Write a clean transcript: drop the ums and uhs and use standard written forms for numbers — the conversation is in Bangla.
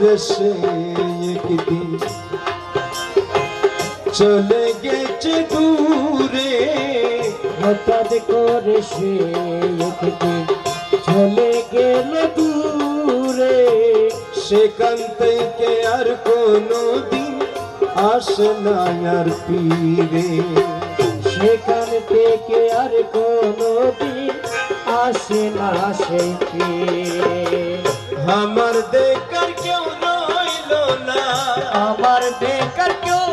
করে সে একদিন চলে গেছে দূরে, হঠাৎ করে সে একদিন চলে গেল দূরে। সেখান থেকে আর কোনো দিন আসে না আর ফিরে। সেখান থেকে আর কোনো দিন আসে না সে ফিরে। আমার দেখার কেউ রইল না, আমার দেখার কেউ